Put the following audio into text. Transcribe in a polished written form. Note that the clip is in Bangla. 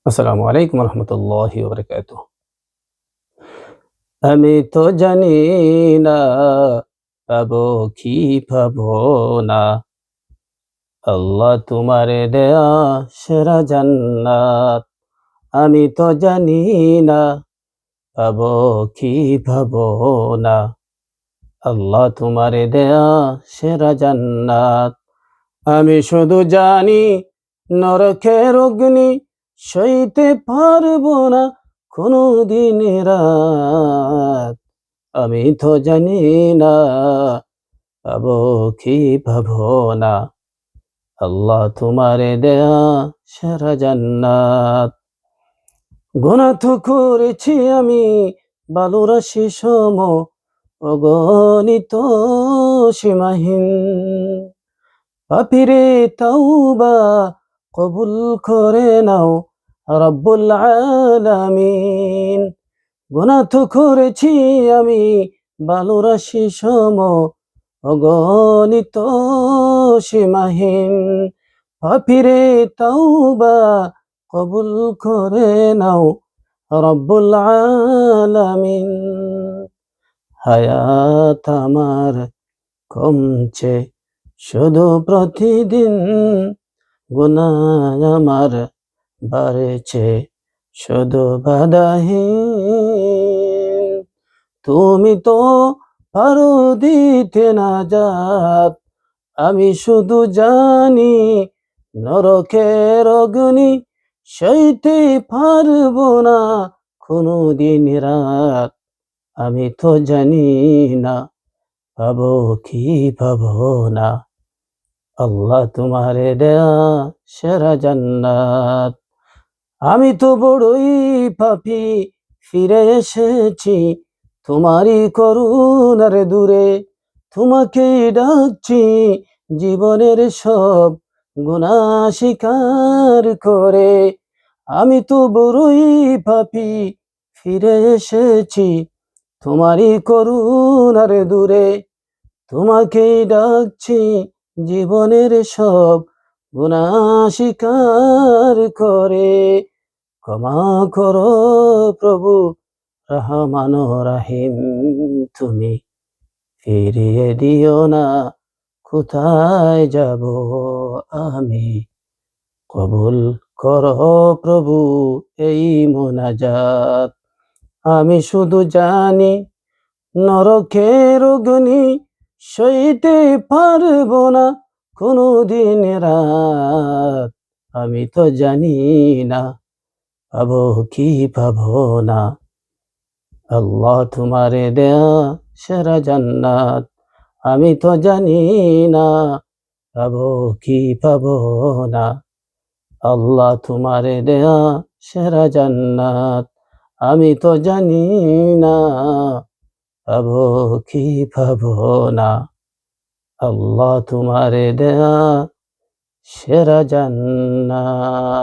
আসসালামু আলাইকুম রহমতুল্লাহি ওয়া বারাকাতুহু। আমি তো জানি না পাবো কি পাবো না। আল্লাহ তোমারে দেয়া সেরা জান্নাত। আমি তো জানি না পাবো কি পাবো না। আল্লাহ তোমারে দেয়া সেরা জান্নাত। আমি শুধু জানি নরকের অগ্নি সইতে পারবো না কোনো দিন রাত। আমি তো জানি না পাবো কি পাবো না। আল্লাহ তোমারে দেয়া সেরা জান্নাত। গুনাহ তো করেছি আমি বালুরাশি সম, অগণিত সীমাহীন। পাপীরে তাওবা কবুল করে নাও রব্বুল আলামিন। গুনাহ তো করেছি আমি বালুরাশি সম, অগণিত সীমাহীন। পাপীরে তাওবা কবুল করে নাও রব্বুল আলামিন। হায়াত আমার কমছে শুধু প্রতিদিন, গুনাহ আমার বাড়ছে শুধু বাধাহীন। তুমি তো পারো দিতে নাজাত, আমি শুধু জানি নরকের অগ্নি সইতে পারবো না কোনো দিন রাত। আমি তো জানি না পাবো কি পাবো না। আল্লাহ তোমারে দেয়া সেরা জান্নাত। আমি তো বড়ই পাপী, ফিরে এসেছি তোমারই করুণার দূরে। তোমাকেই ডাকছি জীবনের সব গুনাহ স্বীকার করে। আমি তো বড়ই পাপী, ফিরে এসেছি তোমারই করুণার দূরে। তোমাকেই ডাকছি জীবনের সব গুনাহ স্বীকার করে। ক্ষমা করো প্রভু রহমান ও রাহিম, তুমি ফিরিয়ে দিও না কোথায় যাব আমি। কবুল করো প্রভু এই মোনাজাত। আমি শুধু জানি নরকের অগ্নি সইতে পারবো না কোনো দিন রাত। আমি তো জানি না পাবো কি পাবো না। আল্লাহ তোমারে দেয়া সেরা জান্নাত। আমি তো জানি না পাবো কি পাবো না। আল্লাহ তোমারে দেয়া সেরা জান্নাত। আমি তো জানি না পাবো কি পাবো না। আল্লাহ তোমারে দেয়া সেরা জান্নাত।